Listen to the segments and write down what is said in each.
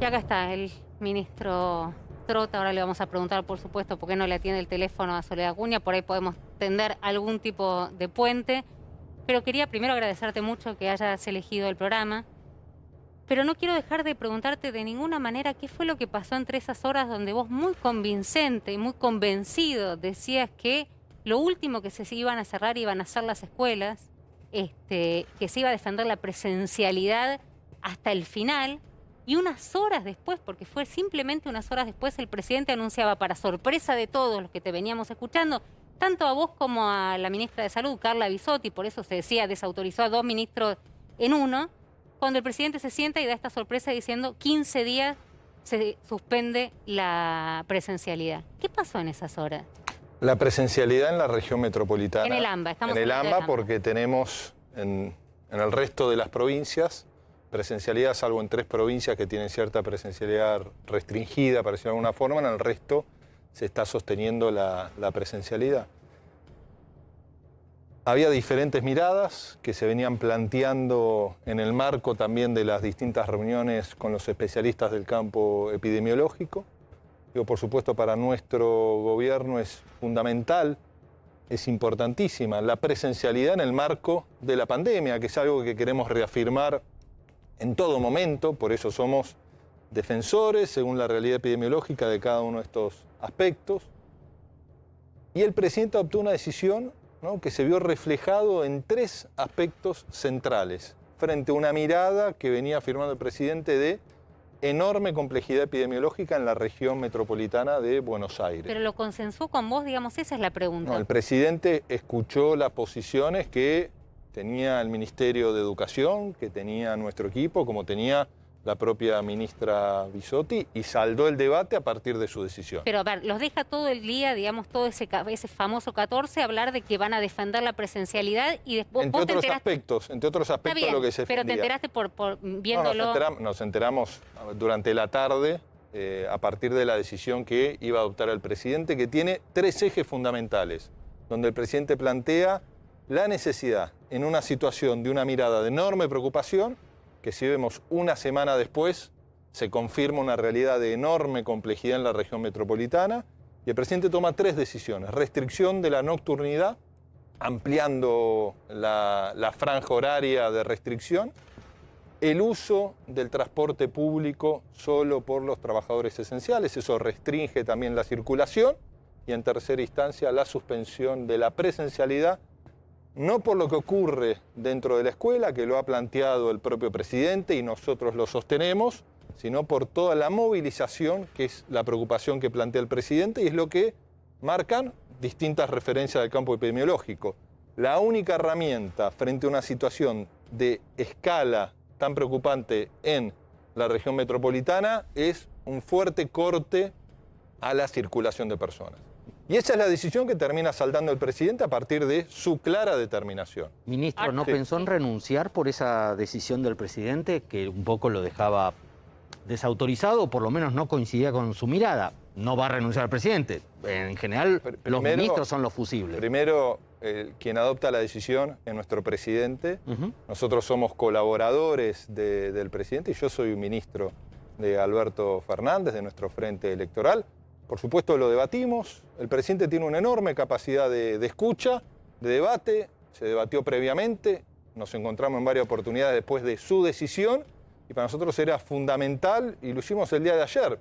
Y acá está el ministro Trota. Ahora le vamos a preguntar, por supuesto, por qué no le atiende el teléfono a Soledad Acuña. Por ahí podemos tender algún tipo de puente. Pero quería primero agradecerte mucho que hayas elegido el programa. Pero no quiero dejar de preguntarte de ninguna manera qué fue lo que pasó entre esas horas donde vos muy convincente y muy convencido decías que lo último que se iban a cerrar iban a ser las escuelas, que se iba a defender la presencialidad hasta el final. Y unas horas después, porque fue simplemente unas horas después, el presidente anunciaba, para sorpresa de todos los que te veníamos escuchando, tanto a vos como a la ministra de Salud, Carla Bisotti, por eso se decía, desautorizó a 2 ministros en uno, cuando el presidente se sienta y da esta sorpresa diciendo 15 días se suspende la presencialidad. ¿Qué pasó en esas horas? La presencialidad en la región metropolitana. En el AMBA, estamos en el hablando AMBA del porque tenemos en el resto de las provincias presencialidad, salvo en 3 provincias que tienen cierta presencialidad restringida, para decirlo de alguna forma, en el resto se está sosteniendo la presencialidad. Había diferentes miradas que se venían planteando en el marco también de las distintas reuniones con los especialistas del campo epidemiológico. Por supuesto, para nuestro gobierno es fundamental, es importantísima la presencialidad en el marco de la pandemia, que es algo que queremos reafirmar en todo momento. Por eso somos defensores, según la realidad epidemiológica, de cada uno de estos aspectos. Y el presidente adoptó una decisión, ¿no?, que se vio reflejado en 3 aspectos centrales, frente a una mirada que venía afirmando el presidente de enorme complejidad epidemiológica en la región metropolitana de Buenos Aires. Pero lo consensuó con vos, digamos, esa es la pregunta. No, el presidente escuchó las posiciones que tenía el Ministerio de Educación, que tenía nuestro equipo, como tenía la propia ministra Bisotti, y saldó el debate a partir de su decisión. Pero a ver, los deja todo el día, digamos, todo ese famoso 14, hablar de que van a defender la presencialidad y después Entre otros aspectos bien, lo que se pero defendía. te enteraste por viéndolo. No, nos enteramos durante la tarde a partir de la decisión que iba a adoptar el presidente, que tiene 3 ejes fundamentales, donde el presidente plantea la necesidad, en una situación de una mirada de enorme preocupación, que si vemos una semana después, se confirma una realidad de enorme complejidad en la región metropolitana, y el presidente toma 3 decisiones. Restricción de la nocturnidad, ampliando la franja horaria de restricción, el uso del transporte público solo por los trabajadores esenciales, eso restringe también la circulación, y en tercera instancia la suspensión de la presencialidad, no por lo que ocurre dentro de la escuela, que lo ha planteado el propio presidente y nosotros lo sostenemos, sino por toda la movilización, que es la preocupación que plantea el presidente y es lo que marcan distintas referencias del campo epidemiológico. La única herramienta frente a una situación de escala tan preocupante en la región metropolitana es un fuerte corte a la circulación de personas. Y esa es la decisión que termina saldando el presidente a partir de su clara determinación. Ministro, ¿no pensó en renunciar por esa decisión del presidente, que un poco lo dejaba desautorizado o por lo menos no coincidía con su mirada? No va a renunciar al presidente. En general, los ministros son los fusibles. Primero, quien adopta la decisión es nuestro presidente. Nosotros somos colaboradores del presidente y yo soy un ministro de Alberto Fernández, de nuestro frente electoral. Por supuesto lo debatimos, el presidente tiene una enorme capacidad de escucha, de debate, se debatió previamente, nos encontramos en varias oportunidades después de su decisión y para nosotros era fundamental, y lo hicimos el día de ayer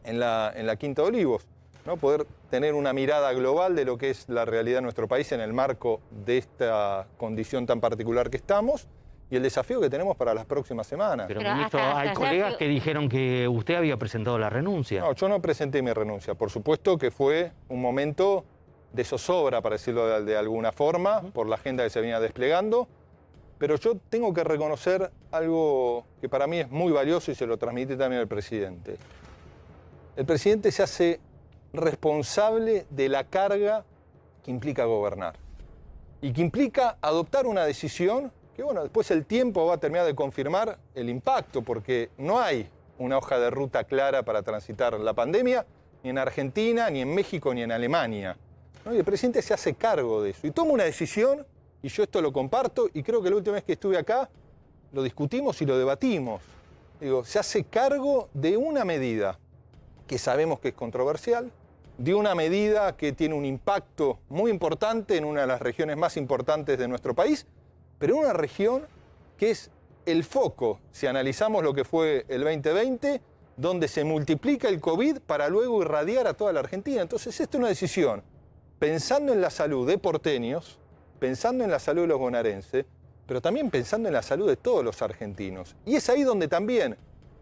en la Quinta de Olivos, ¿no?, poder tener una mirada global de lo que es la realidad de nuestro país en el marco de esta condición tan particular que estamos, y el desafío que tenemos para las próximas semanas. Pero ministro, hay colegas que dijeron que usted había presentado la renuncia. No, yo no presenté mi renuncia. Por supuesto que fue un momento de zozobra, para decirlo de alguna forma, por la agenda que se venía desplegando, pero yo tengo que reconocer algo que para mí es muy valioso y se lo transmití también al presidente. El presidente se hace responsable de la carga que implica gobernar y que implica adoptar una decisión que, bueno, después el tiempo va a terminar de confirmar el impacto, porque no hay una hoja de ruta clara para transitar la pandemia, ni en Argentina, ni en México, ni en Alemania, ¿no? Y el presidente se hace cargo de eso y toma una decisión, y yo esto lo comparto, y creo que la última vez que estuve acá lo discutimos y lo debatimos. digo, se hace cargo de una medida que sabemos que es controversial, de una medida que tiene un impacto muy importante en una de las regiones más importantes de nuestro país, pero en una región que es el foco, si analizamos lo que fue el 2020, donde se multiplica el COVID para luego irradiar a toda la Argentina. Entonces, esta es una decisión pensando en la salud de porteños, pensando en la salud de los bonaerenses, pero también pensando en la salud de todos los argentinos. Y es ahí donde también,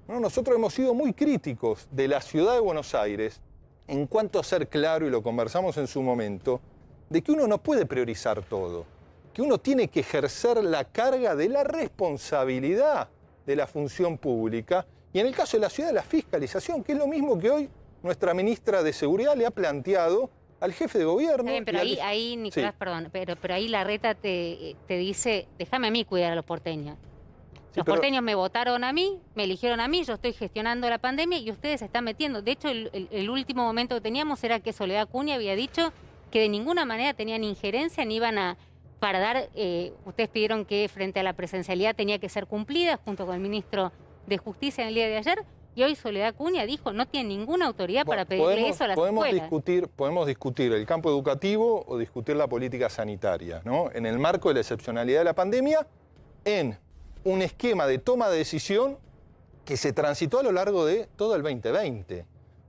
¿no?, nosotros hemos sido muy críticos de la ciudad de Buenos Aires en cuanto a ser claro, y lo conversamos en su momento, de que uno no puede priorizar todo, que uno tiene que ejercer la carga de la responsabilidad de la función pública, y en el caso de la ciudad, la fiscalización, que es lo mismo que hoy nuestra ministra de Seguridad le ha planteado al jefe de gobierno. Está bien, pero ahí Nicolás, sí, perdón, pero ahí Larreta te dice, déjame a mí cuidar a los porteños. Los porteños me votaron a mí, me eligieron a mí, yo estoy gestionando la pandemia y ustedes se están metiendo. De hecho, el último momento que teníamos era que Soledad Acuña había dicho que de ninguna manera tenían injerencia ni iban a... para dar... ustedes pidieron que frente a la presencialidad tenía que ser cumplida junto con el ministro de Justicia en el día de ayer, y hoy Soledad Acuña dijo no tiene ninguna autoridad para pedirle eso a las escuelas. Podemos discutir el campo educativo o discutir la política sanitaria, ¿no?, en el marco de la excepcionalidad de la pandemia, en un esquema de toma de decisión que se transitó a lo largo de todo el 2020,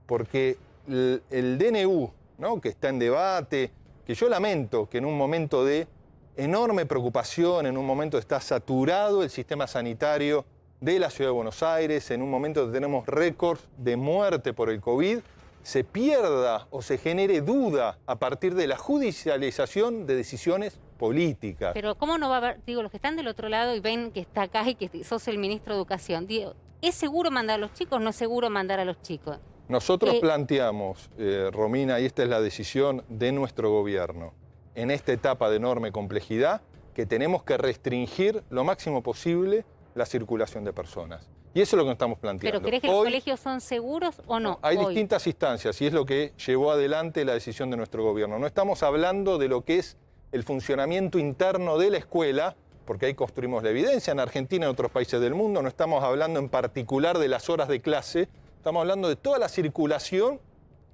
porque el DNU, ¿no?, que está en debate, que yo lamento que en un momento de enorme preocupación, en un momento está saturado el sistema sanitario de la Ciudad de Buenos Aires, en un momento que tenemos récords de muerte por el COVID, se pierda o se genere duda a partir de la judicialización de decisiones políticas. Pero ¿cómo no va a haber, digo, los que están del otro lado y ven que está acá y que sos el ministro de Educación, digo, ¿es seguro mandar a los chicos o no es seguro mandar a los chicos? Nosotros planteamos, Romina, y esta es la decisión de nuestro gobierno, en esta etapa de enorme complejidad, que tenemos que restringir lo máximo posible la circulación de personas. Y eso es lo que nos estamos planteando. ¿Pero crees que los colegios son seguros o no? Hay distintas instancias y es lo que llevó adelante la decisión de nuestro gobierno. No estamos hablando de lo que es el funcionamiento interno de la escuela, porque ahí construimos la evidencia, en Argentina y en otros países del mundo. No estamos hablando en particular de las horas de clase, estamos hablando de toda la circulación,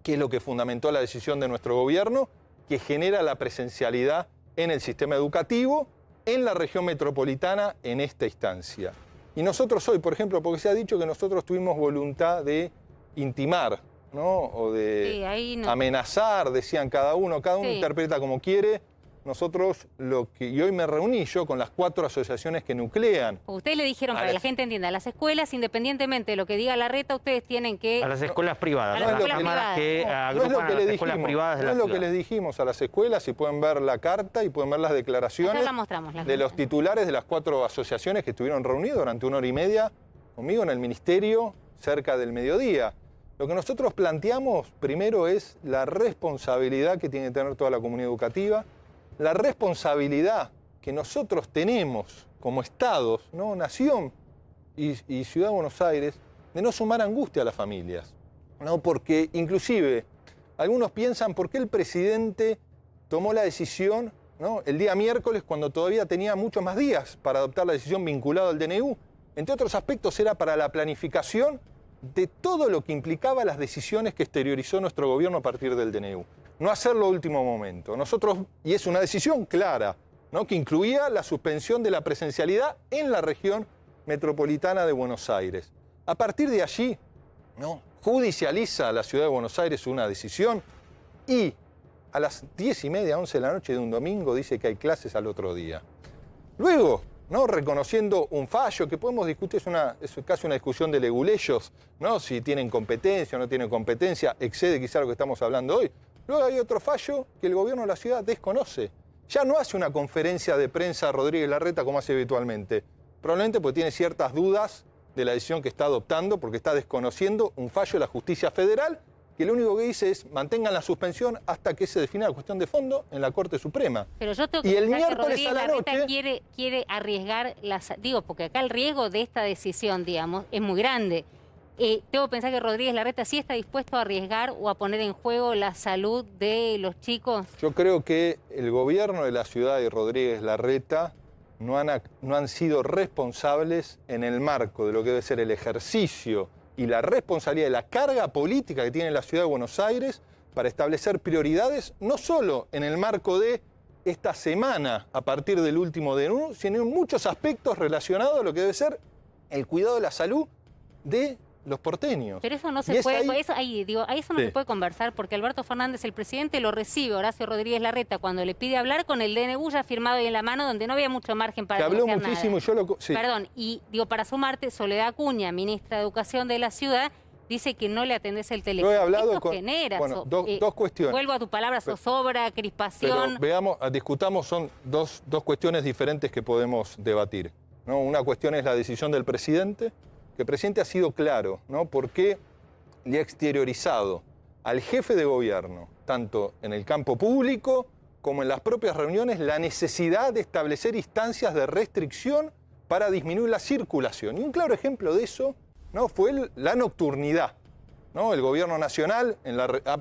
que es lo que fundamentó la decisión de nuestro gobierno, que genera la presencialidad en el sistema educativo, en la región metropolitana, en esta instancia. Y nosotros hoy, por ejemplo, porque se ha dicho que nosotros tuvimos voluntad de intimar, ¿no?, o de amenazar, decían cada uno interpreta como quiere. Nosotros, y hoy me reuní yo con las 4 asociaciones que nuclean. Ustedes le dijeron, para que la gente entienda, a las escuelas, independientemente de lo que diga Larreta, ustedes tienen que... A las escuelas privadas. A las escuelas privadas. No es lo que le dijimos, no es lo que les dijimos a las escuelas, y pueden ver la carta y pueden ver las declaraciones de los titulares de las 4 asociaciones que estuvieron reunidos durante 1 hora y media conmigo en el ministerio cerca del mediodía. Lo que nosotros planteamos primero es la responsabilidad que tiene que tener toda la comunidad educativa, la responsabilidad que nosotros tenemos como estados, ¿no?, nación y Ciudad de Buenos Aires, de no sumar angustia a las familias, ¿no? Porque inclusive algunos piensan por qué el presidente tomó la decisión, ¿no?, el día miércoles cuando todavía tenía muchos más días para adoptar la decisión vinculada al DNU. Entre otros aspectos era para la planificación de todo lo que implicaba las decisiones que exteriorizó nuestro gobierno a partir del DNU. No hacerlo a último momento. Nosotros, y es una decisión clara, ¿no?, que incluía la suspensión de la presencialidad en la región metropolitana de Buenos Aires. A partir de allí, ¿no?, judicializa la Ciudad de Buenos Aires una decisión y a las 10:30, 11 de la noche de un domingo dice que hay clases al otro día. Luego, ¿no?, reconociendo un fallo que podemos discutir, es casi una discusión de leguleyos, ¿no?, si tienen competencia o no tienen competencia, excede quizá lo que estamos hablando hoy. Luego hay otro fallo que el gobierno de la ciudad desconoce. Ya no hace una conferencia de prensa Rodríguez Larreta como hace habitualmente, probablemente porque tiene ciertas dudas de la decisión que está adoptando, porque está desconociendo un fallo de la justicia federal, que lo único que dice es mantengan la suspensión hasta que se defina la cuestión de fondo en la Corte Suprema. Pero yo tengo que pensar que Rodríguez Larreta quiere arriesgar porque acá el riesgo de esta decisión, digamos, es muy grande. Tengo que pensar que Rodríguez Larreta sí está dispuesto a arriesgar o a poner en juego la salud de los chicos. Yo creo que el gobierno de la ciudad y Rodríguez Larreta no han sido responsables en el marco de lo que debe ser el ejercicio y la responsabilidad de la carga política que tiene la Ciudad de Buenos Aires para establecer prioridades, no solo en el marco de esta semana a partir del último DNU, sino en muchos aspectos relacionados a lo que debe ser el cuidado de la salud de los porteños. Pero eso no se puede, eso no se puede conversar, porque Alberto Fernández, el presidente, lo recibe Horacio Rodríguez Larreta cuando le pide hablar con el DNU ya firmado y en la mano, donde no había mucho margen para negociar nada. Que habló muchísimo, sí. Perdón, y para sumarte, Soledad Acuña, ministra de Educación de la ciudad, dice que no le atendés el teléfono. Yo he hablado Esto genera dos cuestiones. Vuelvo a tu palabra, zozobra, crispación. Pero veamos, discutamos, son dos cuestiones diferentes que podemos debatir, ¿no? Una cuestión es la decisión del presidente, que el presidente ha sido claro, ¿no? Porque le ha exteriorizado al jefe de gobierno, tanto en el campo público como en las propias reuniones, la necesidad de establecer instancias de restricción para disminuir la circulación. Y un claro ejemplo de eso, ¿no? Fue la nocturnidad, ¿no? El gobierno nacional,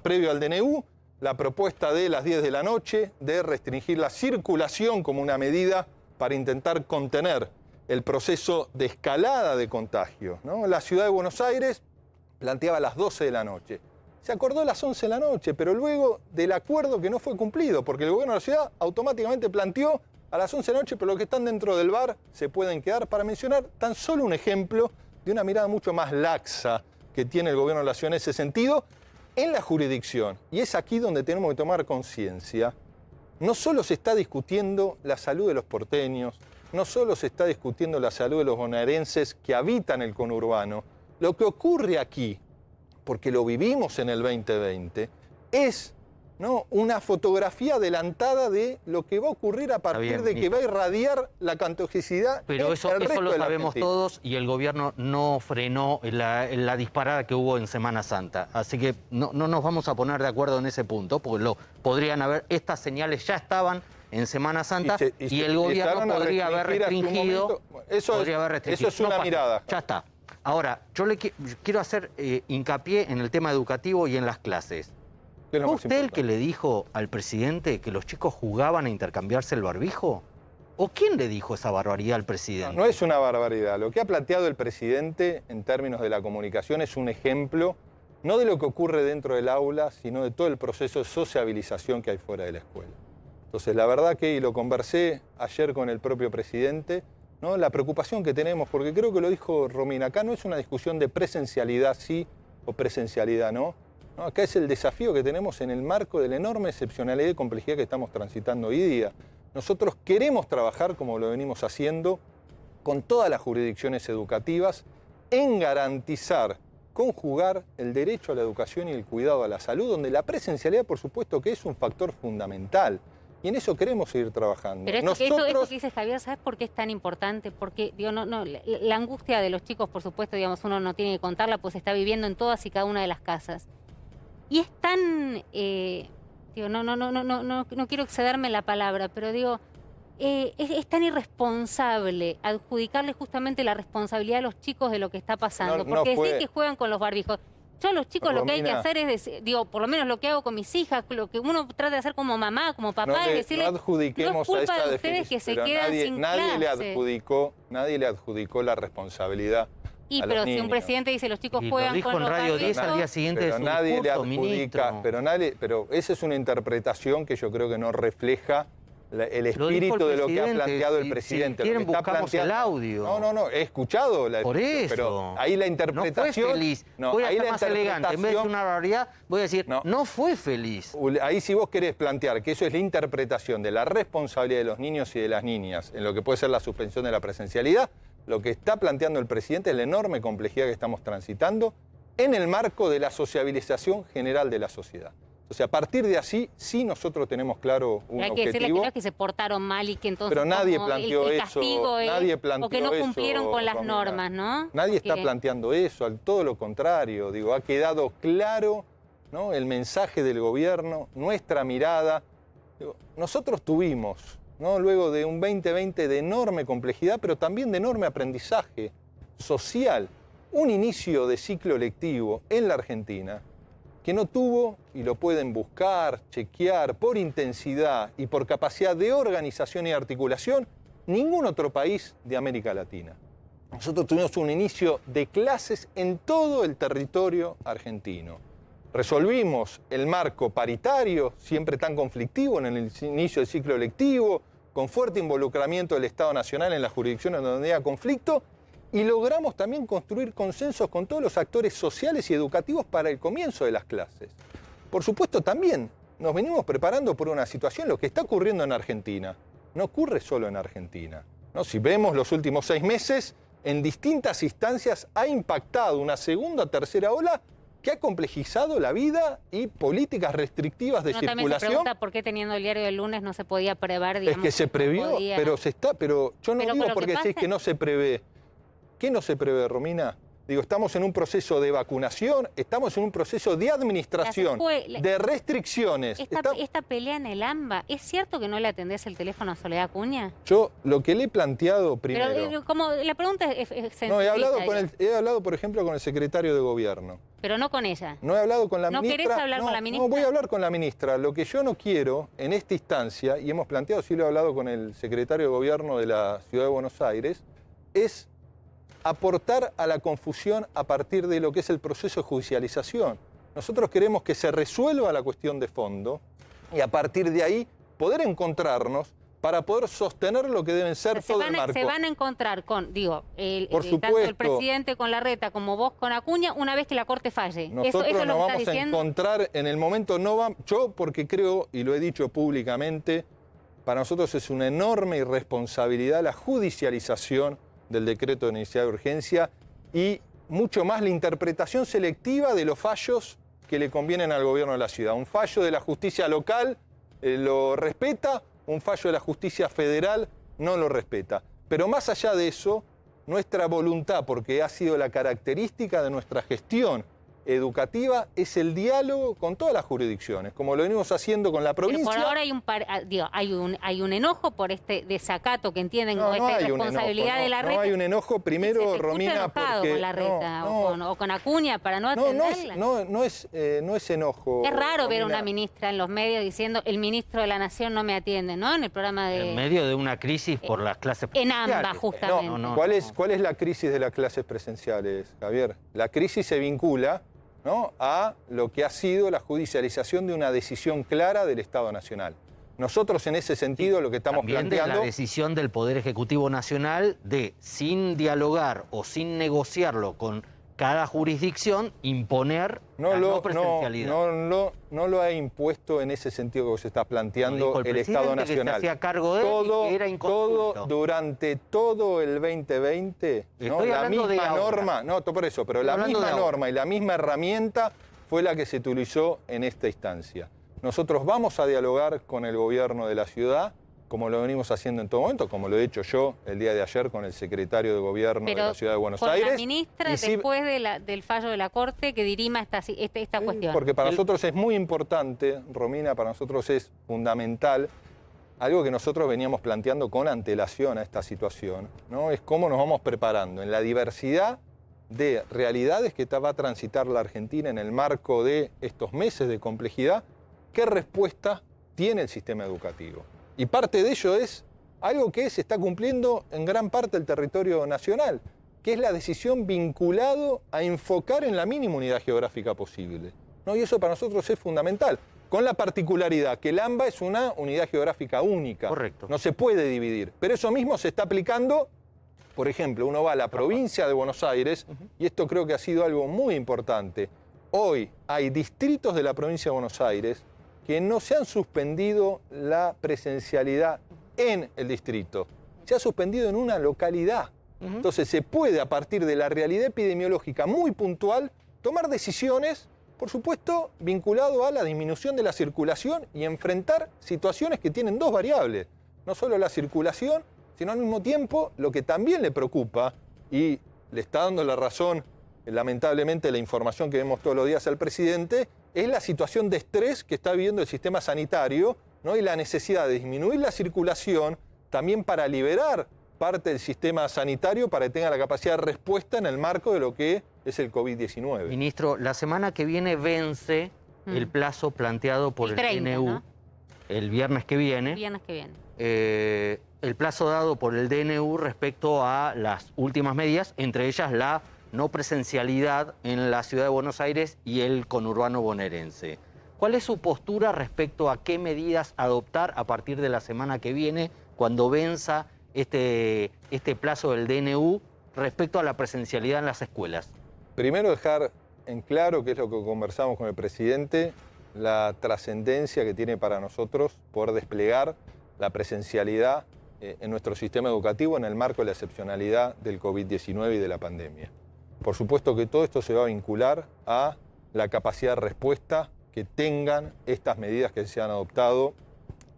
previo al DNU, la propuesta de las 10 de la noche de restringir la circulación como una medida para intentar contener el proceso de escalada de contagios, ¿no? La Ciudad de Buenos Aires planteaba las 12 de la noche. Se acordó a las 11 de la noche, pero luego del acuerdo que no fue cumplido, porque el gobierno de la ciudad automáticamente planteó a las 11 de la noche, pero los que están dentro del bar se pueden quedar, para mencionar tan solo un ejemplo de una mirada mucho más laxa que tiene el gobierno de la ciudad en ese sentido, en la jurisdicción. Y es aquí donde tenemos que tomar conciencia. No solo se está discutiendo la salud de los porteños, no solo se está discutiendo la salud de los bonaerenses que habitan el conurbano. Lo que ocurre aquí, porque lo vivimos en el 2020, es, ¿no?, una fotografía adelantada de lo que va a ocurrir a partir de que va a irradiar la contagicidad. Pero eso lo sabemos todos, y el gobierno no frenó la disparada que hubo en Semana Santa. Así que no nos vamos a poner de acuerdo en ese punto, porque podrían haber, estas señales ya estaban en Semana Santa y el gobierno podría haber restringido. Eso es una mirada. Ya está. Ahora, yo quiero hacer hincapié en el tema educativo y en las clases. ¿Fue usted el que le dijo al presidente que los chicos jugaban a intercambiarse el barbijo? ¿O quién le dijo esa barbaridad al presidente? No es una barbaridad. Lo que ha planteado el presidente en términos de la comunicación es un ejemplo, no de lo que ocurre dentro del aula, sino de todo el proceso de sociabilización que hay fuera de la escuela. Entonces, la verdad que, y lo conversé ayer con el propio presidente, ¿no?, la preocupación que tenemos, porque creo que lo dijo Romina, acá no es una discusión de presencialidad sí o presencialidad no. No, acá es el desafío que tenemos en el marco de la enorme excepcionalidad y complejidad que estamos transitando hoy día. Nosotros queremos trabajar, como lo venimos haciendo, con todas las jurisdicciones educativas, en garantizar, conjugar el derecho a la educación y el cuidado a la salud, donde la presencialidad, por supuesto, que es un factor fundamental. Y en eso queremos seguir trabajando. Pero esto que dice Javier, ¿sabes por qué es tan importante? Porque la angustia de los chicos, por supuesto, digamos, uno no tiene que contarla, pues se está viviendo en todas y cada una de las casas. Y es tan, no quiero excederme la palabra, pero digo, es tan irresponsable adjudicarle justamente la responsabilidad a los chicos de lo que está pasando. Porque decir que juegan con los barbijos. Yo a los chicos lo que hay que hacer es, por lo menos lo que hago con mis hijas, lo que uno trata de hacer como mamá, como papá, es decirle, no adjudiquemos no es culpa a esta de ustedes que se quedan sin nadie clase. Nadie le adjudicó la responsabilidad a pero los si niños. un presidente dice los chicos juegan lo dijo con en los Radio 10 al día siguiente pero de su nadie discurso, le adjudica, ministro. pero esa es una interpretación que yo creo que no refleja el espíritu de lo que ha planteado el presidente. Si quieren, buscamos el audio. No, he escuchado la Por eso. Pero ahí la interpretación... No fue feliz. Voy a ser más elegante. En vez de una barbaridad, voy a decir, no fue feliz. Ahí si vos querés plantear que eso es la interpretación de la responsabilidad de los niños y de las niñas en lo que puede ser la suspensión de la presencialidad, lo que está planteando el presidente es la enorme complejidad que estamos transitando en el marco de la sociabilización general de la sociedad. O sea, a partir de así, sí nosotros tenemos claro un objetivo. Hay que decirle que no es que se portaron mal y que entonces pero nadie planteó el castigo eso, nadie planteó o que no cumplieron eso, con las Romina. normas, ¿no? Nadie está planteando eso, al todo lo contrario. Digo, ha quedado claro, ¿no?, el mensaje del gobierno, nuestra mirada. Digo, nosotros tuvimos, ¿no?, luego de un 2020 de enorme complejidad, pero también de enorme aprendizaje social, un inicio de ciclo lectivo en la Argentina que no tuvo, y lo pueden buscar, chequear, por intensidad y por capacidad de organización y articulación, ningún otro país de América Latina. Nosotros tuvimos un inicio de clases en todo el territorio argentino. Resolvimos el marco paritario, siempre tan conflictivo en el inicio del ciclo electivo, con fuerte involucramiento del Estado Nacional en las jurisdicciones donde había conflicto, y logramos también construir consensos con todos los actores sociales y educativos para el comienzo de las clases. Por supuesto, también nos venimos preparando por una situación, lo que está ocurriendo en Argentina. No ocurre solo en Argentina, ¿no? Si vemos los últimos 6 meses, en distintas instancias ha impactado una segunda o tercera ola que ha complejizado la vida y políticas restrictivas de circulación. También se pregunta por qué teniendo el diario del lunes no se podía prever, digamos. Es que se previó, pero yo no digo porque decís que no se prevé. ¿Qué no se prevé, Romina? Digo, estamos en un proceso de vacunación, estamos en un proceso de administración, de restricciones. Esta pelea en el AMBA, ¿es cierto que no le atendés el teléfono a Soledad Acuña? Yo lo que le he planteado primero... Pero como la pregunta es sencilla. No, he hablado, por ejemplo, con el secretario de Gobierno. Pero no con ella. No he hablado con la ministra. ¿No querés hablar con la ministra? No, voy a hablar con la ministra. Lo que yo no quiero en esta instancia, y hemos planteado, sí lo he hablado con el secretario de Gobierno de la Ciudad de Buenos Aires, es aportar a la confusión a partir de lo que es el proceso de judicialización. Nosotros queremos que se resuelva la cuestión de fondo y a partir de ahí poder encontrarnos para poder sostener lo que deben ser todo el marco. Se van a encontrar con, digo, tanto el presidente con Larreta como vos con Acuña una vez que la Corte falle. Nosotros eso nos vamos a encontrar en el momento, yo porque creo, y lo he dicho públicamente, para nosotros es una enorme irresponsabilidad la judicialización del decreto de necesidad de urgencia y mucho más la interpretación selectiva de los fallos que le convienen al gobierno de la ciudad. Un fallo de la justicia local lo respeta, un fallo de la justicia federal no lo respeta. Pero más allá de eso, nuestra voluntad, porque ha sido la característica de nuestra gestión educativa, es el diálogo con todas las jurisdicciones, como lo venimos haciendo con la provincia. Pero por ahora hay un enojo por este desacato que entienden como esta irresponsabilidad de Larreta. No hay un enojo, primero, Romina, porque... con Larreta o con Acuña para no atenderla. No es enojo. Es raro ver a Romina. una ministra en los medios diciendo el ministro de la Nación no me atiende, ¿no? En el programa de... En medio de una crisis por las clases presenciales. En ambas, justamente. ¿Cuál es la crisis de las clases presenciales, Javier? La crisis se vincula, ¿no?, a lo que ha sido la judicialización de una decisión clara del Estado Nacional. Nosotros en ese sentido lo que estamos también planteando... de la decisión del Poder Ejecutivo Nacional de, sin dialogar o sin negociarlo con cada jurisdicción, imponer la no presencialidad. No lo ha impuesto en ese sentido que vos estás planteando el Estado Nacional. Que se hacía cargo de él y que era inconsulto. Durante todo el 2020, ¿no? La misma norma, pero la misma norma y la misma herramienta fue la que se utilizó en esta instancia. Nosotros vamos a dialogar con el gobierno de la ciudad, como lo venimos haciendo en todo momento, como lo he hecho yo el día de ayer con el secretario de Gobierno de la Ciudad de Buenos Aires. La ministra, después del fallo de la Corte, que dirima esta cuestión. Porque para nosotros es muy importante, Romina, para nosotros es fundamental, algo que nosotros veníamos planteando con antelación a esta situación, ¿no? Es cómo nos vamos preparando en la diversidad de realidades que va a transitar la Argentina en el marco de estos meses de complejidad, qué respuesta tiene el sistema educativo. Y parte de ello es algo que se está cumpliendo en gran parte del territorio nacional, que es la decisión vinculado a enfocar en la mínima unidad geográfica posible, ¿no? Y eso para nosotros es fundamental, con la particularidad que el AMBA es una unidad geográfica única. Correcto. No se puede dividir, pero eso mismo se está aplicando, por ejemplo, uno va a la provincia de Buenos Aires, y esto creo que ha sido algo muy importante. Hoy hay distritos de la provincia de Buenos Aires que no se han suspendido la presencialidad en el distrito, se ha suspendido en una localidad. Entonces se puede, a partir de la realidad epidemiológica muy puntual, tomar decisiones, por supuesto, vinculado a la disminución de la circulación y enfrentar situaciones que tienen dos variables. No solo la circulación, sino al mismo tiempo lo que también le preocupa, y le está dando la razón, lamentablemente, la información que vemos todos los días al presidente, es la situación de estrés que está viviendo el sistema sanitario, ¿no? Y la necesidad de disminuir la circulación también para liberar parte del sistema sanitario para que tenga la capacidad de respuesta en el marco de lo que es el COVID-19. Ministro, la semana que viene vence el plazo planteado por el 30, DNU, ¿no? El viernes que viene. El viernes que viene. el plazo dado por el DNU respecto a las últimas medidas, entre ellas la no presencialidad en la ciudad de Buenos Aires y el conurbano bonaerense. ¿Cuál es su postura respecto a qué medidas adoptar a partir de la semana que viene, cuando venza este plazo del DNU respecto a la presencialidad en las escuelas? Primero dejar en claro, que es lo que conversamos con el presidente, la trascendencia que tiene para nosotros poder desplegar la presencialidad en nuestro sistema educativo en el marco de la excepcionalidad del COVID-19 y de la pandemia. Por supuesto que todo esto se va a vincular a la capacidad de respuesta que tengan estas medidas que se han adoptado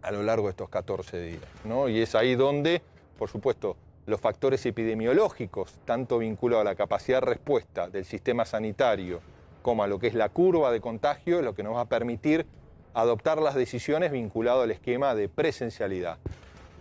a lo largo de estos 14 días, ¿no? Y es ahí donde, por supuesto, los factores epidemiológicos, tanto vinculados a la capacidad de respuesta del sistema sanitario como a lo que es la curva de contagio, es lo que nos va a permitir adoptar las decisiones vinculadas al esquema de presencialidad.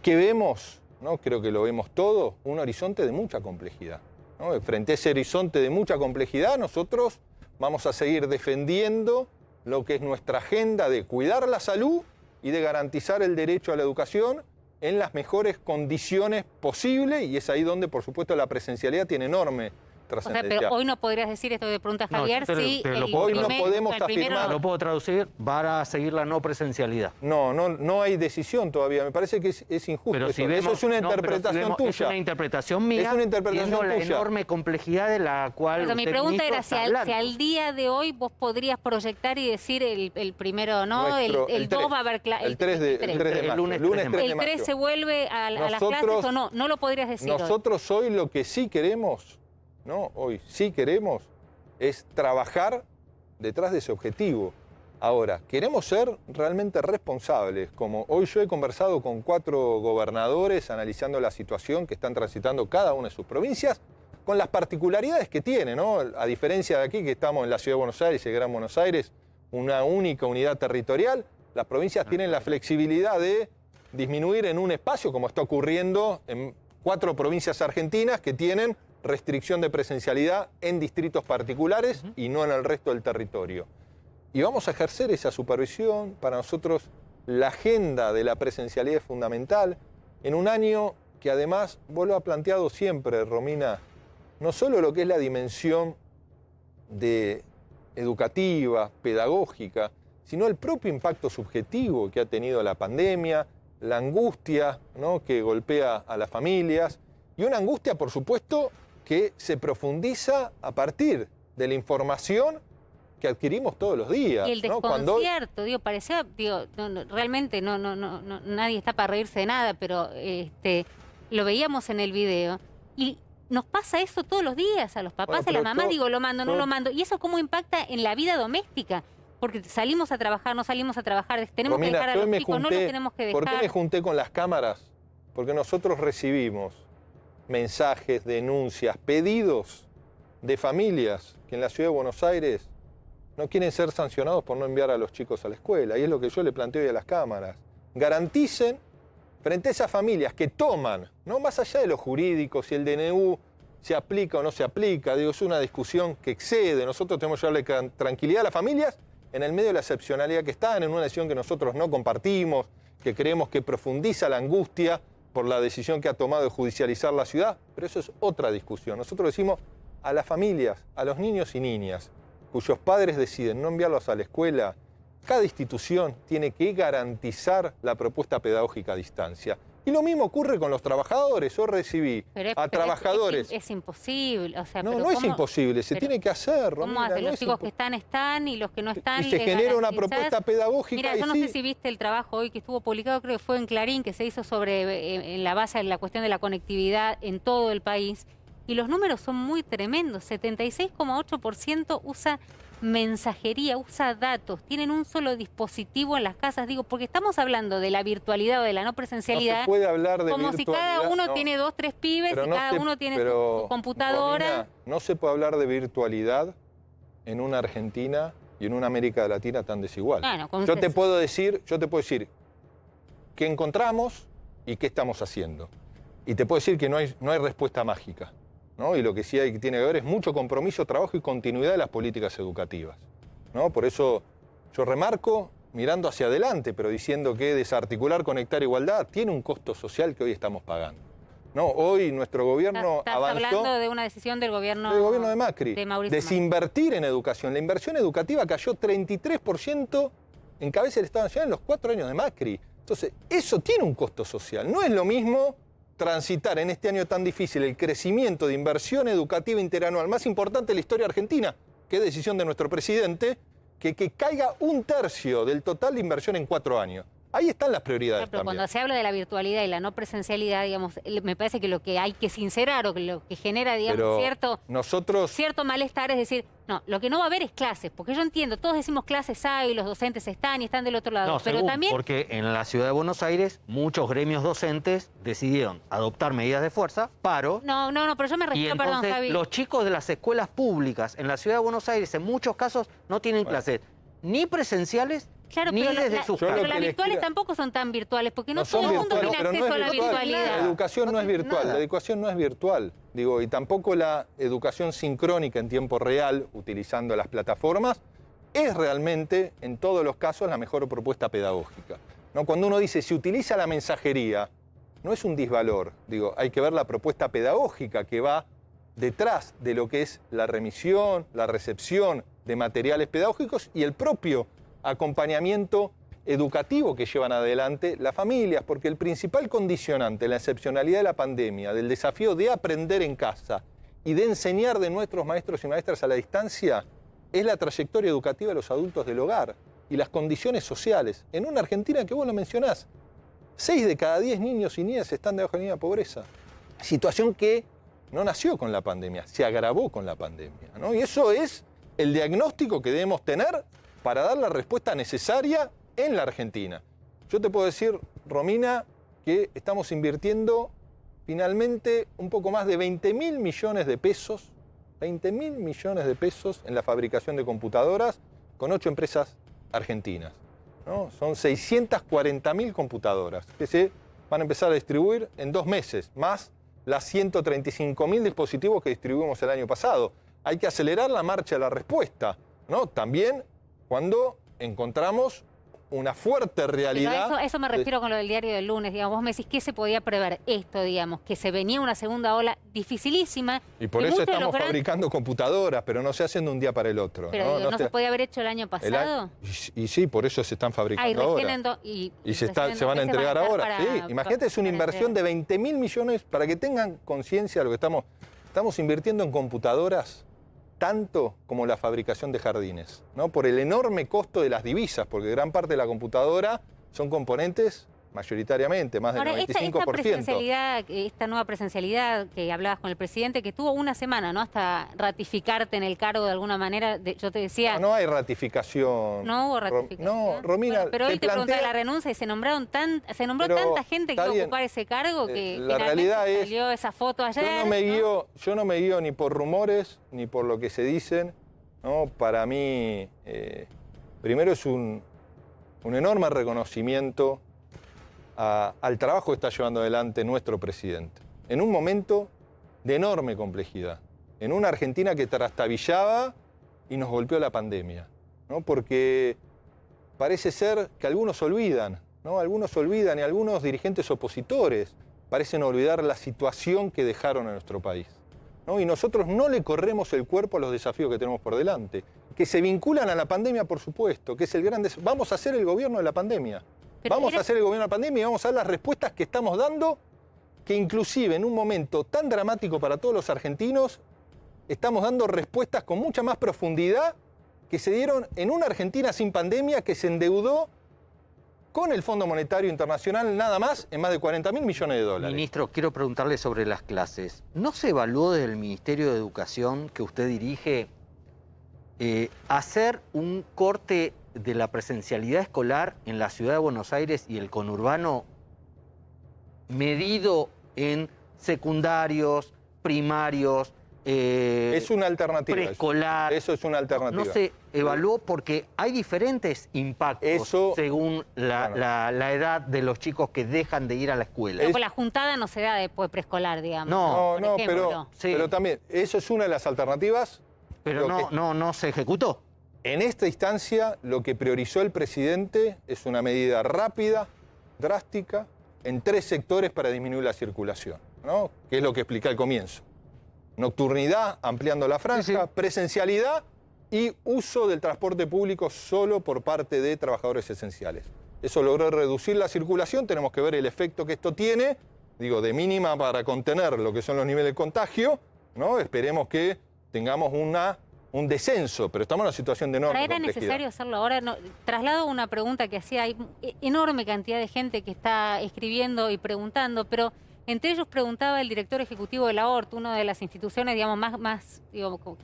¿Qué vemos? ¿No? Creo que lo vemos todo, un horizonte de mucha complejidad, ¿no? Frente a ese horizonte de mucha complejidad, nosotros vamos a seguir defendiendo lo que es nuestra agenda de cuidar la salud y de garantizar el derecho a la educación en las mejores condiciones posibles, y es ahí donde, por supuesto, la presencialidad tiene enorme trascendencia. O sea, pero hoy no podrías decir esto de pregunta Javier, sí. Hoy no podemos afirmar. Lo puedo traducir, va a seguir la no presencialidad. No hay decisión todavía. Me parece que es injusto. Pero eso. si vemos, Eso es una interpretación tuya. Es una interpretación mía. Es una interpretación viendo la tuya. enorme complejidad de la cual Pero mi pregunta era si hablando. al día de hoy vos podrías proyectar y decir el primero, ¿no? El 2 va a haber clases. El 3 de mayo. El lunes 3 de ¿El 3 se vuelve a las clases o no? No lo podrías decir hoy. Nosotros hoy lo que sí queremos, ¿no? Hoy sí queremos es trabajar detrás de ese objetivo. Ahora, queremos ser realmente responsables. Como hoy yo he conversado con 4 gobernadores analizando la situación que están transitando cada una de sus provincias, con las particularidades que tiene, ¿no? A diferencia de aquí, que estamos en la Ciudad de Buenos Aires y el Gran Buenos Aires, una única unidad territorial, las provincias tienen la flexibilidad de disminuir en un espacio, como está ocurriendo en 4 provincias argentinas que tienen restricción de presencialidad en distritos particulares y no en el resto del territorio. Y vamos a ejercer esa supervisión. Para nosotros la agenda de la presencialidad es fundamental en un año que además, vos lo has planteado siempre, Romina, no solo lo que es la dimensión educativa, pedagógica, sino el propio impacto subjetivo que ha tenido la pandemia, la angustia, ¿no?, que golpea a las familias, y una angustia, por supuesto, que se profundiza a partir de la información que adquirimos todos los días. Y el desconcierto, parecía, realmente nadie está para reírse de nada, pero lo veíamos en el video y nos pasa eso todos los días a los papás, a la mamá, lo mando, no lo mando. ¿Y eso cómo impacta en la vida doméstica? Porque salimos a trabajar, no salimos a trabajar, tenemos que dejar a los chicos, no los tenemos que dejar. ¿Por qué me junté con las cámaras? Porque nosotros recibimos mensajes, denuncias, pedidos de familias que en la Ciudad de Buenos Aires no quieren ser sancionados por no enviar a los chicos a la escuela. Y es lo que yo le planteo hoy a las cámaras. Garanticen frente a esas familias que toman, no más allá de lo jurídico, si el DNU se aplica o no se aplica, es una discusión que excede. Nosotros tenemos que darle tranquilidad a las familias en el medio de la excepcionalidad que están, en una decisión que nosotros no compartimos, que creemos que profundiza la angustia por la decisión que ha tomado de judicializar la ciudad, pero eso es otra discusión. Nosotros decimos a las familias, a los niños y niñas, cuyos padres deciden no enviarlos a la escuela, cada institución tiene que garantizar la propuesta pedagógica a distancia. Y lo mismo ocurre con los trabajadores. Yo recibí a trabajadores... Es imposible. O sea, no es imposible, se tiene que hacer, Romina. ¿Cómo hacen? Los chicos que están y los que no están... Y se genera una propuesta pedagógica. Mira, yo no sé si viste el trabajo hoy que estuvo publicado, creo que fue en Clarín, que se hizo sobre en la base de la cuestión de la conectividad en todo el país. Y los números son muy tremendos. 76,8% usa mensajería, usa datos, tienen un solo dispositivo en las casas, porque estamos hablando de la virtualidad o de la no presencialidad, no se puede hablar de como virtualidad, si cada uno tiene 2, 3 pibes y cada uno tiene su computadora. Romina, no se puede hablar de virtualidad en una Argentina y en una América Latina tan desigual. Yo te puedo decir qué encontramos y qué estamos haciendo. Y te puedo decir que no hay respuesta mágica, ¿no? Y lo que sí tiene que haber es mucho compromiso, trabajo y continuidad de las políticas educativas, ¿no? Por eso yo remarco mirando hacia adelante, pero diciendo que desarticular, conectar, igualdad, tiene un costo social que hoy estamos pagando. No, hoy nuestro gobierno Estás avanzó... hablando de una decisión del gobierno de Macri. De Mauricio Desinvertir en educación. La inversión educativa cayó 33% en cabeza del Estado Nacional en los 4 años de Macri. Entonces, eso tiene un costo social. No es lo mismo transitar en este año tan difícil el crecimiento de inversión educativa interanual más importante de la historia argentina, que es decisión de nuestro presidente, que caiga 1/3 del total de inversión en 4 años. Ahí están las prioridades Pero también. cuando se habla de la virtualidad y la no presencialidad, digamos, me parece que lo que hay que sincerar o que lo que genera, digamos, Pero cierto malestar es decir, no, lo que no va a haber es clases, porque yo entiendo, todos decimos clases hay, los docentes están y están del otro lado, No, pero según, también... porque en la ciudad de Buenos Aires muchos gremios docentes decidieron adoptar medidas de fuerza, paro. No, pero yo me Y refiero, perdón, entonces Javi. los chicos de las escuelas públicas en la ciudad de Buenos Aires en muchos casos no tienen clases ni presenciales Claro, ni pero, desde sus pero casas. las virtuales tampoco son tan virtuales, porque no son todo el mundo virtuales, tiene pero no acceso es a la virtual. virtualidad. La educación no es virtual, la educación no es virtual. Digo, y tampoco la educación sincrónica en tiempo real, utilizando las plataformas, es realmente, en todos los casos, la mejor propuesta pedagógica. ¿No? Cuando uno dice, se utiliza la mensajería, no es un disvalor. Digo, hay que ver la propuesta pedagógica que va detrás de lo que es la remisión, la recepción de materiales pedagógicos y el propio acompañamiento educativo que llevan adelante las familias, porque el principal condicionante, la excepcionalidad de la pandemia, del desafío de aprender en casa y de enseñar de nuestros maestros y maestras a la distancia, es la trayectoria educativa de los adultos del hogar y las condiciones sociales. En una Argentina que vos lo mencionás, 6 de cada 10 niños y niñas están debajo de la línea de pobreza. Situación que no nació con la pandemia, se agravó con la pandemia, ¿no? Y eso es el diagnóstico que debemos tener para dar la respuesta necesaria en la Argentina. Yo te puedo decir, Romina, que estamos invirtiendo finalmente un poco más de 20.000 millones de pesos, 20.000 millones de pesos en la fabricación de computadoras con 8 empresas argentinas, ¿no? Son 640.000 computadoras que se van a empezar a distribuir en 2 meses, más las 135.000 dispositivos que distribuimos el año pasado. Hay que acelerar la marcha de la respuesta, ¿no? También cuando encontramos una fuerte realidad. Pero eso me refiero con lo del diario del lunes, digamos, vos me decís que se podía prever esto, digamos, que se venía una segunda ola dificilísima. Y por eso estamos fabricando computadoras, pero no se hacen de un día para el otro. Pero ¿no se podía haber hecho el año pasado? Y sí, por eso se están fabricando ahora. Y se van a entregar ahora. Sí, imagínate, es una inversión de 20.000 millones para que tengan conciencia de lo que estamos invirtiendo en computadoras tanto como la fabricación de jardines, ¿no? Por el enorme costo de las divisas, porque gran parte de la computadora son componentes mayoritariamente, más del 95%. Esta nueva presencialidad que hablabas con el presidente, que tuvo una semana, ¿no? Hasta ratificarte en el cargo de alguna manera, yo te decía... No hay ratificación. No hubo ratificación. No, Romina, bueno, pero hoy te preguntaba la renuncia y se nombró tanta gente que iba a ocupar ese cargo que la realidad salió esa foto ayer. Yo no me guío ni por rumores ni por lo que se dicen, ¿no? Para mí, primero es un enorme reconocimiento al trabajo que está llevando adelante nuestro presidente, en un momento de enorme complejidad, en una Argentina que trastabillaba y nos golpeó la pandemia, ¿no? Porque parece ser que algunos olvidan, ¿no? Algunos olvidan y algunos dirigentes opositores parecen olvidar la situación que dejaron a nuestro país, ¿no? Y nosotros no le corremos el cuerpo a los desafíos que tenemos por delante, que se vinculan a la pandemia, por supuesto, que es el gran desafío. Vamos a hacer el gobierno de la pandemia. Vamos a hacer el gobierno de la pandemia y vamos a dar las respuestas que estamos dando, que inclusive en un momento tan dramático para todos los argentinos, estamos dando respuestas con mucha más profundidad que se dieron en una Argentina sin pandemia que se endeudó con el Fondo Monetario Internacional nada más en más de 40.000 millones de dólares. Ministro, quiero preguntarle sobre las clases. ¿No se evaluó desde el Ministerio de Educación que usted dirige hacer un corte de la presencialidad escolar en la ciudad de Buenos Aires y el conurbano medido en secundarios, primarios, es una alternativa. Preescolar? Eso es una alternativa. No se evaluó porque hay diferentes impactos según la edad de los chicos que dejan de ir a la escuela. Pero la juntada no se da después preescolar, digamos. Pero también, eso es una de las alternativas. Pero no se ejecutó. En esta instancia, lo que priorizó el presidente es una medida rápida, drástica, en 3 sectores para disminuir la circulación, ¿no? Que es lo que expliqué al comienzo. Nocturnidad, ampliando la franja, presencialidad y uso del transporte público solo por parte de trabajadores esenciales. Eso logró reducir la circulación, tenemos que ver el efecto que esto tiene, digo, de mínima para contener lo que son los niveles de contagio, ¿no? Esperemos que tengamos un descenso, pero estamos en una situación de enorme Ahora era complejidad. necesario hacerlo. Ahora traslado una pregunta que hacía, hay enorme cantidad de gente que está escribiendo y preguntando, pero entre ellos preguntaba el director ejecutivo de la ORT, una de las instituciones, digamos,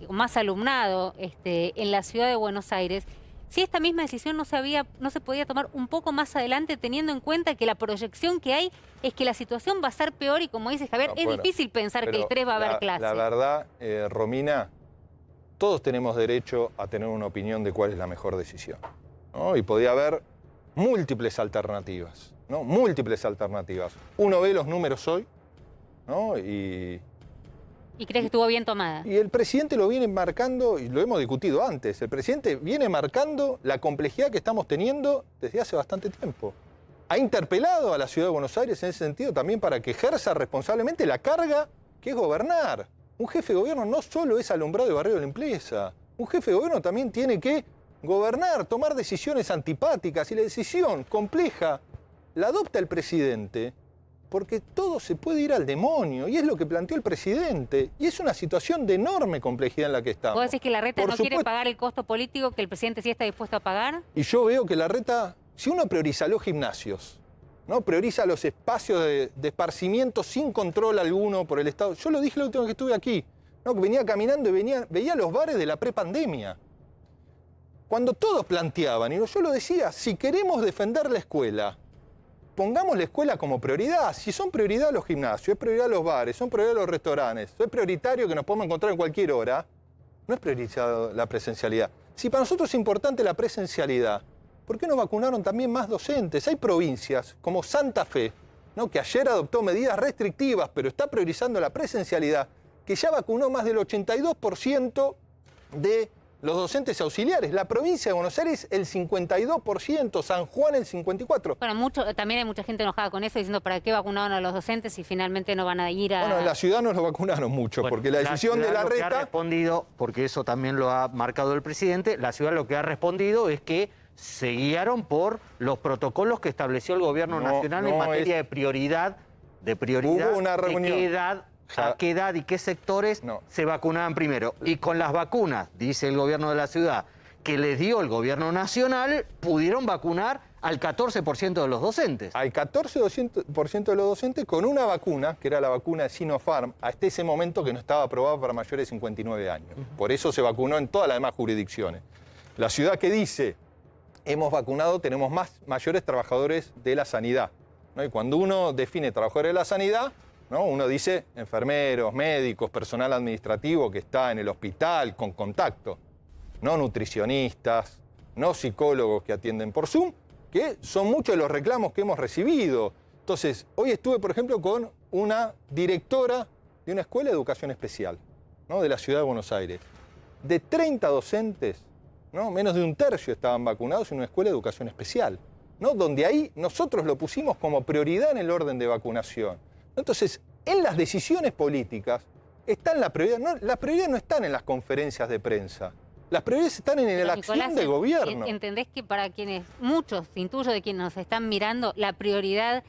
con más alumnado en la ciudad de Buenos Aires, si esta misma decisión no se podía tomar un poco más adelante, teniendo en cuenta que la proyección que hay es que la situación va a ser peor y, como dice Javier, es difícil pensar que el 3 va a haber clase. La verdad, Romina, todos tenemos derecho a tener una opinión de cuál es la mejor decisión, ¿no? Y podía haber múltiples alternativas, ¿no? Múltiples alternativas. Uno ve los números hoy, ¿no? ¿Y crees que estuvo bien tomada? Y el presidente lo viene marcando, y lo hemos discutido antes, el presidente viene marcando la complejidad que estamos teniendo desde hace bastante tiempo. Ha interpelado a la ciudad de Buenos Aires en ese sentido también para que ejerza responsablemente la carga que es gobernar. Un jefe de gobierno no solo es alumbrado de barrio de la empresa, un jefe de gobierno también tiene que gobernar, tomar decisiones antipáticas, y la decisión compleja la adopta el presidente porque todo se puede ir al demonio, y es lo que planteó el presidente, y es una situación de enorme complejidad en la que estamos. ¿Vos decís que Larreta no quiere supuesto, pagar el costo político que el presidente sí está dispuesto a pagar? Y yo veo que Larreta, si uno prioriza los gimnasios, ¿no? Prioriza los espacios de esparcimiento sin control alguno por el Estado. Yo lo dije la última vez que estuve aquí, ¿no? Que venía caminando y veía los bares de la prepandemia. Cuando todos planteaban, y yo lo decía, si queremos defender la escuela, pongamos la escuela como prioridad. Si son prioridad los gimnasios, es prioridad los bares, son prioridad los restaurantes, es prioritario que nos podemos encontrar en cualquier hora, no es priorizado la presencialidad. Si para nosotros es importante la presencialidad, ¿por qué no vacunaron también más docentes? Hay provincias como Santa Fe, ¿no? Que ayer adoptó medidas restrictivas, pero está priorizando la presencialidad, que ya vacunó más del 82% de los docentes auxiliares. La provincia de Buenos Aires el 52%, San Juan el 54%. Bueno, también hay mucha gente enojada con eso, diciendo ¿para qué vacunaron a los docentes si finalmente no van a ir a...? Bueno, en la ciudad no lo vacunaron mucho, porque la decisión de ciudad Larreta... Lo que ha respondido, porque eso también lo ha marcado el presidente, la ciudad lo que ha respondido es que se guiaron por los protocolos que estableció el gobierno nacional en materia de prioridad, Hubo una reunión. de qué edad, a qué edad y qué sectores se vacunaban primero. Y con las vacunas, dice el gobierno de la ciudad, que les dio el gobierno nacional, pudieron vacunar al 14% de los docentes. Al 14% de los docentes con una vacuna, que era la vacuna de Sinopharm, hasta ese momento que no estaba aprobada para mayores de 59 años. Por eso se vacunó en todas las demás jurisdicciones. La ciudad que dice, hemos vacunado, tenemos mayores trabajadores de la sanidad, ¿no? Y cuando uno define trabajadores de la sanidad, ¿no? Uno dice enfermeros, médicos, personal administrativo que está en el hospital con contacto, no nutricionistas, no psicólogos que atienden por Zoom, que son muchos de los reclamos que hemos recibido. Entonces, hoy estuve, por ejemplo, con una directora de una escuela de educación especial, ¿no? De la ciudad de Buenos Aires. De 30 docentes, ¿no? Menos de un tercio estaban vacunados en una escuela de educación especial, ¿no? Donde ahí nosotros lo pusimos como prioridad en el orden de vacunación. Entonces, en las decisiones políticas está la prioridad. No, la prioridad no están en las conferencias de prensa. Las prioridades están en la acción de gobierno. ¿Entendés que para muchos, intuyo de quienes nos están mirando, la prioridad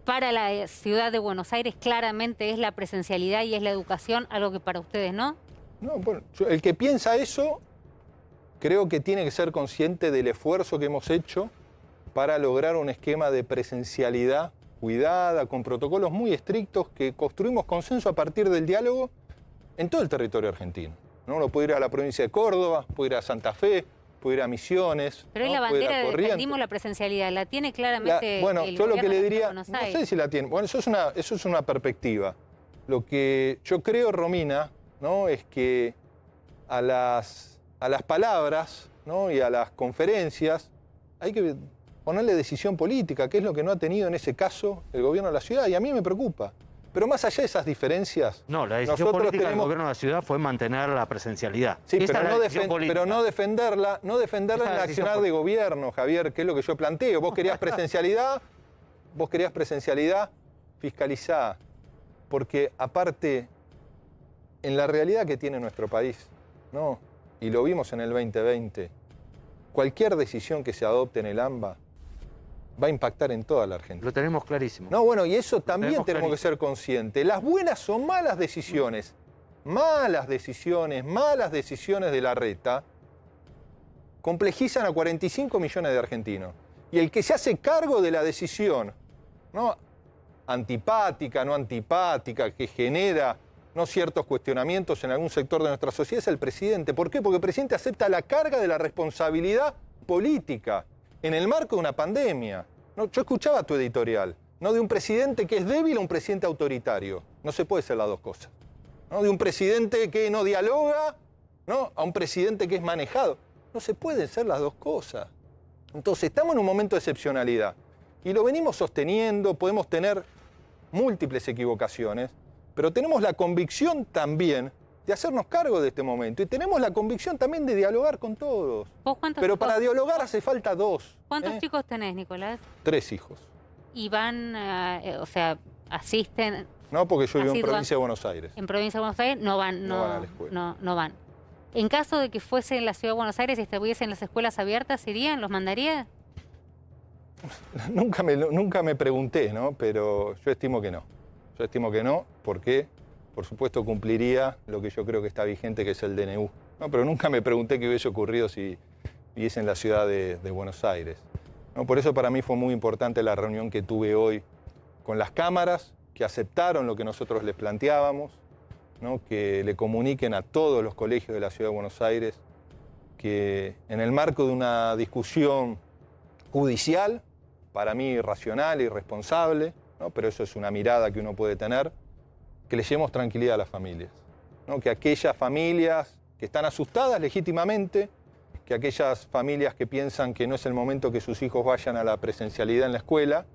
para la ciudad de Buenos Aires claramente es la presencialidad y es la educación, algo que para ustedes no? No, bueno, el que piensa eso, creo que tiene que ser consciente del esfuerzo que hemos hecho para lograr un esquema de presencialidad cuidada, con protocolos muy estrictos que construimos consenso a partir del diálogo en todo el territorio argentino. ¿No? Uno puede ir a la provincia de Córdoba, puede ir a Santa Fe, puede ir a Misiones. Pero es la bandera de defendimos la presencialidad, ¿la tiene claramente bueno, el yo lo que gobierno le de diría, Buenos no Aires? sé si la tiene. Bueno, eso es una perspectiva. Lo que yo creo, Romina, ¿no? Es que a las palabras, ¿no? Y a las conferencias hay que ponerle decisión política, que es lo que no ha tenido en ese caso el gobierno de la ciudad, y a mí me preocupa. Pero más allá de esas diferencias, No, la decisión nosotros política del tenemos... gobierno de la ciudad fue mantener la presencialidad. Sí, Esa pero es la no, decisión política. pero no defenderla Esa en el es la decisión accionar de gobierno, Javier, que es lo que yo planteo. Vos querías presencialidad fiscalizada. Porque aparte, en la realidad que tiene nuestro país, ¿no? Y lo vimos en el 2020, cualquier decisión que se adopte en el AMBA va a impactar en toda la Argentina. Lo tenemos clarísimo. No, bueno, y eso también tenemos tenemos que ser conscientes. Las buenas o malas decisiones de la reta, complejizan a 45 millones de argentinos. Y el que se hace cargo de la decisión, ¿no? Antipática, no antipática, que genera no ciertos cuestionamientos en algún sector de nuestra sociedad, es el presidente. ¿Por qué? Porque el presidente acepta la carga de la responsabilidad política en el marco de una pandemia. No, yo escuchaba tu editorial, ¿no? De un presidente que es débil a un presidente autoritario. No se puede ser las dos cosas. ¿No? De un presidente que no dialoga, ¿no? A un presidente que es manejado. No se pueden ser las dos cosas. Entonces estamos en un momento de excepcionalidad y lo venimos sosteniendo, podemos tener múltiples equivocaciones, pero tenemos la convicción también de hacernos cargo de este momento y tenemos la convicción también de dialogar con todos. ¿Vos cuántos Pero chicos, para dialogar hace falta dos. cuántos chicos tenés, Nicolás? 3 hijos. Y van, o sea, asisten No, porque yo vivo en Así provincia de Buenos Aires. en Provincia de Buenos Aires, no van a la escuela. No van. En caso de que fuese en la Ciudad de Buenos Aires y estuviesen las escuelas abiertas, ¿irían? ¿Los mandaría? Nunca me pregunté, ¿no? Pero yo estimo que no. Yo estimo que no, porque, por supuesto, cumpliría lo que yo creo que está vigente, que es el DNU. No, pero nunca me pregunté qué hubiese ocurrido si viviese en la ciudad de Buenos Aires. ¿No? Por eso para mí fue muy importante la reunión que tuve hoy con las cámaras, que aceptaron lo que nosotros les planteábamos, ¿no? Que le comuniquen a todos los colegios de la Ciudad de Buenos Aires que en el marco de una discusión judicial, para mí irracional e irresponsable, ¿no? Pero eso es una mirada que uno puede tener, que le llevemos tranquilidad a las familias, ¿no? Que aquellas familias que están asustadas legítimamente, que aquellas familias que piensan que no es el momento que sus hijos vayan a la presencialidad en la escuela,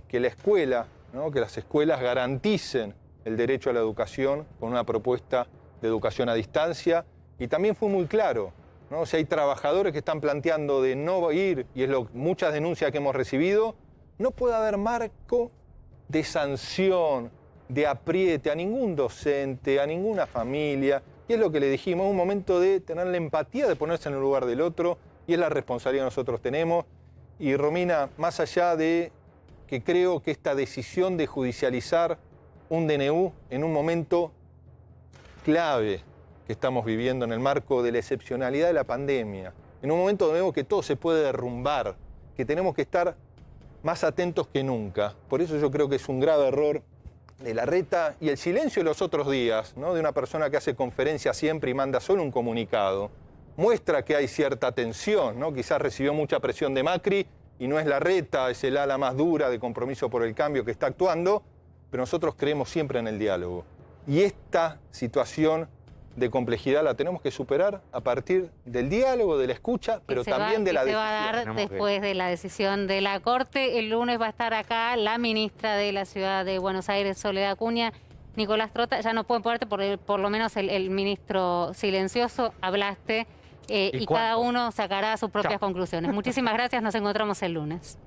que la escuela, ¿no? Que las escuelas garanticen el derecho a la educación con una propuesta de educación a distancia. Y también fue muy claro, ¿no? Si hay trabajadores que están planteando de no ir, y es muchas denuncias que hemos recibido, no puede haber marco de sanción, de apriete a ningún docente, a ninguna familia. Y es lo que le dijimos, un momento de tener la empatía, de ponerse en el lugar del otro, y es la responsabilidad que nosotros tenemos. Y Romina, más allá de que creo que esta decisión de judicializar un DNU en un momento clave que estamos viviendo en el marco de la excepcionalidad de la pandemia, en un momento de nuevo que todo se puede derrumbar, que tenemos que estar más atentos que nunca. Por eso yo creo que es un grave error de la reta y el silencio de los otros días, ¿no? De una persona que hace conferencias siempre y manda solo un comunicado, muestra que hay cierta tensión, ¿no? Quizás recibió mucha presión de Macri y no es la reta, es el ala más dura de Compromiso por el Cambio que está actuando, pero nosotros creemos siempre en el diálogo. Y esta situación de complejidad la tenemos que superar a partir del diálogo, de la escucha, pero también de la decisión. Se va a dar después de la decisión de la Corte. El lunes va a estar acá la ministra de la Ciudad de Buenos Aires, Soledad Acuña. Nicolás Trota, ya no pueden ponerte por lo menos el ministro silencioso, hablaste y cada uno sacará sus propias conclusiones. Muchísimas gracias, nos encontramos el lunes.